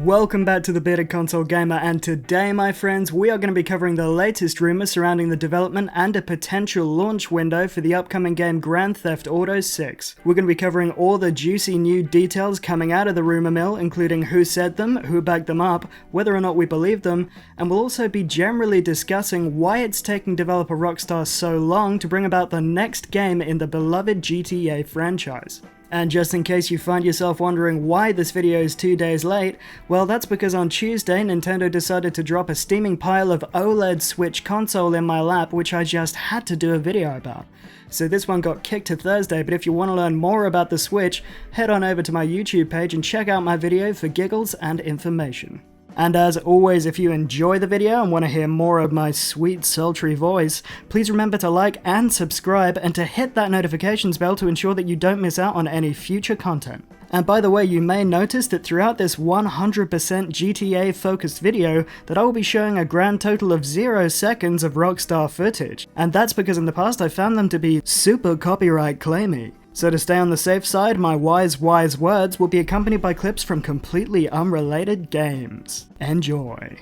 Welcome back to the Bearded Console Gamer, and today, my friends, we are going to be covering the latest rumors surrounding the development and a potential launch window for the upcoming game Grand Theft Auto 6. We're going to be covering all the juicy new details coming out of the rumor mill, including who said them, who backed them up, whether or not we believe them, and we'll also be generally discussing why it's taking developer Rockstar so long to bring about the next game in the beloved GTA franchise. And just in case you find yourself wondering why this video is 2 days late, well, that's because on Tuesday Nintendo decided to drop a steaming pile of OLED Switch console in my lap, which I just had to do a video about. So this one got kicked to Thursday, but if you want to learn more about the Switch, head on over to my YouTube page and check out my video for giggles and information. And as always, if you enjoy the video and want to hear more of my sweet sultry voice, please remember to like and subscribe and to hit that notifications bell to ensure that you don't miss out on any future content. And by the way, you may notice that throughout this 100% GTA focused video that I will be showing a grand total of 0 seconds of Rockstar footage. And that's because in the past I found them to be super copyright claimy. So to stay on the safe side, my wise words will be accompanied by clips from completely unrelated games. Enjoy.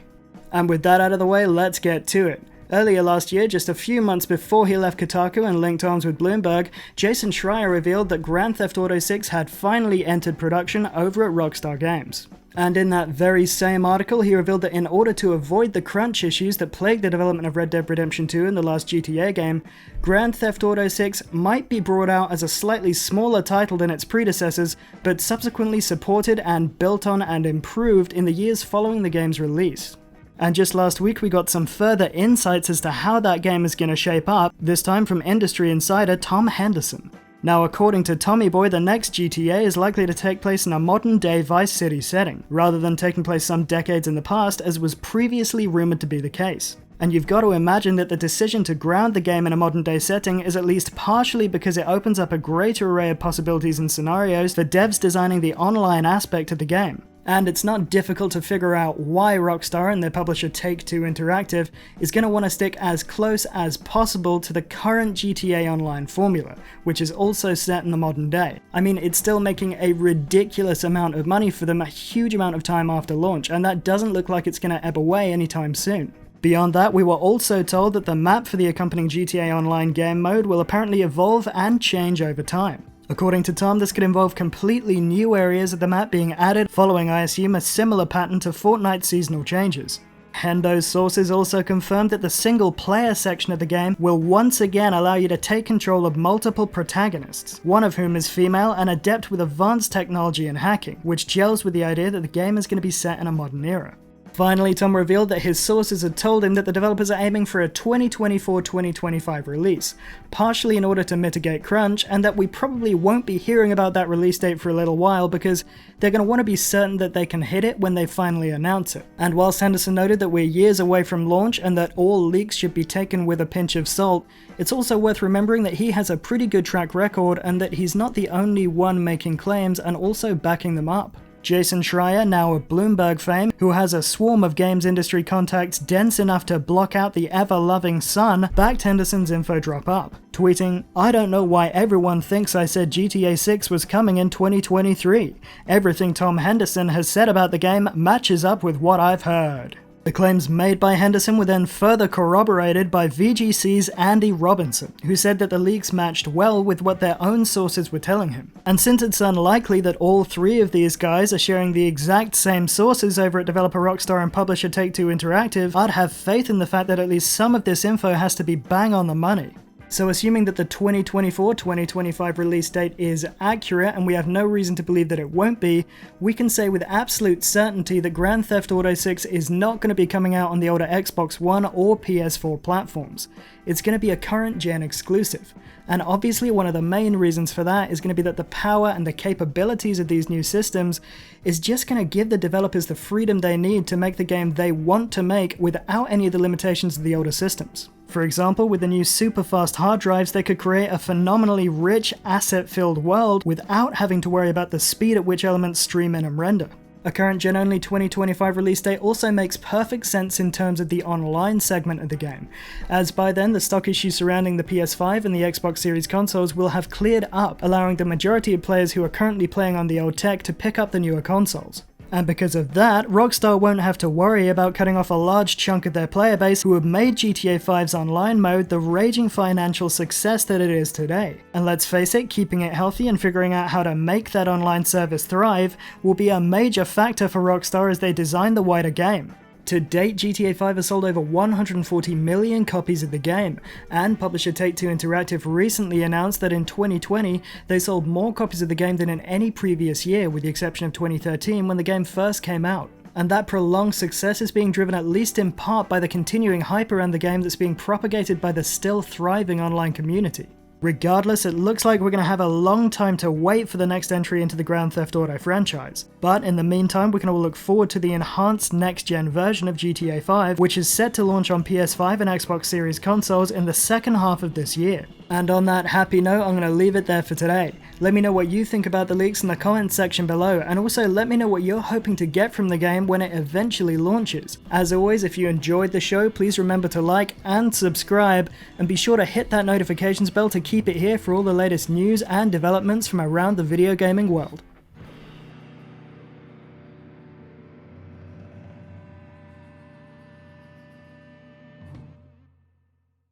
And with that out of the way, let's get to it. Earlier last year, just a few months before he left Kotaku and linked arms with Bloomberg, Jason Schreier revealed that Grand Theft Auto 6 had finally entered production over at Rockstar Games. And in that very same article, he revealed that in order to avoid the crunch issues that plagued the development of Red Dead Redemption 2 in the last GTA game, Grand Theft Auto 6 might be brought out as a slightly smaller title than its predecessors, but subsequently supported and built on and improved in the years following the game's release. And just last week we got some further insights as to how that game is going to shape up, this time from industry insider Tom Henderson. Now, according to Tommy Boy, the next GTA is likely to take place in a modern-day Vice City setting, rather than taking place some decades in the past, as was previously rumored to be the case. And you've got to imagine that the decision to ground the game in a modern-day setting is at least partially because it opens up a greater array of possibilities and scenarios for devs designing the online aspect of the game. And it's not difficult to figure out why Rockstar and their publisher Take-Two Interactive is going to want to stick as close as possible to the current GTA Online formula, which is also set in the modern day. I mean, it's still making a ridiculous amount of money for them a huge amount of time after launch, and that doesn't look like it's going to ebb away anytime soon. Beyond that, we were also told that the map for the accompanying GTA Online game mode will apparently evolve and change over time. According to Tom, this could involve completely new areas of the map being added, following, I assume, a similar pattern to Fortnite's seasonal changes. Hendo's sources also confirmed that the single-player section of the game will once again allow you to take control of multiple protagonists, one of whom is female and adept with advanced technology and hacking, which gels with the idea that the game is going to be set in a modern era. Finally, Tom revealed that his sources had told him that the developers are aiming for a 2024-2025 release, partially in order to mitigate crunch, and that we probably won't be hearing about that release date for a little while because they're going to want to be certain that they can hit it when they finally announce it. And whilst Henderson noted that we're years away from launch and that all leaks should be taken with a pinch of salt, it's also worth remembering that he has a pretty good track record and that he's not the only one making claims and also backing them up. Jason Schreier, now of Bloomberg fame, who has a swarm of games industry contacts dense enough to block out the ever-loving sun, backed Henderson's info drop up, tweeting, "I don't know why everyone thinks I said GTA 6 was coming in 2023. Everything Tom Henderson has said about the game matches up with what I've heard." The claims made by Henderson were then further corroborated by VGC's Andy Robinson, who said that the leaks matched well with what their own sources were telling him. And since it's unlikely that all three of these guys are sharing the exact same sources over at developer Rockstar and publisher Take-Two Interactive, I'd have faith in the fact that at least some of this info has to be bang on the money. So assuming that the 2024-2025 release date is accurate, and we have no reason to believe that it won't be, we can say with absolute certainty that Grand Theft Auto 6 is not going to be coming out on the older Xbox One or PS4 platforms. It's going to be a current-gen exclusive. And obviously one of the main reasons for that is going to be that the power and the capabilities of these new systems is just going to give the developers the freedom they need to make the game they want to make without any of the limitations of the older systems. For example, with the new super fast hard drives, they could create a phenomenally rich, asset-filled world without having to worry about the speed at which elements stream in and render. A current gen-only 2025 release date also makes perfect sense in terms of the online segment of the game, as by then the stock issues surrounding the PS5 and the Xbox Series consoles will have cleared up, allowing the majority of players who are currently playing on the old tech to pick up the newer consoles. And because of that, Rockstar won't have to worry about cutting off a large chunk of their player base who have made GTA 5's online mode the raging financial success that it is today. And let's face it, keeping it healthy and figuring out how to make that online service thrive will be a major factor for Rockstar as they design the wider game. To date, GTA 5 has sold over 140 million copies of the game, and publisher Take-Two Interactive recently announced that in 2020, they sold more copies of the game than in any previous year, with the exception of 2013 when the game first came out. And that prolonged success is being driven at least in part by the continuing hype around the game that's being propagated by the still thriving online community. Regardless, it looks like we're going to have a long time to wait for the next entry into the Grand Theft Auto franchise. But in the meantime, we can all look forward to the enhanced next-gen version of GTA 5, which is set to launch on PS5 and Xbox Series consoles in the second half of this year. And on that happy note, I'm going to leave it there for today. Let me know what you think about the leaks in the comments section below, and also let me know what you're hoping to get from the game when it eventually launches. As always, if you enjoyed the show, please remember to like and subscribe, and be sure to hit that notifications bell to keep it here for all the latest news and developments from around the video gaming world.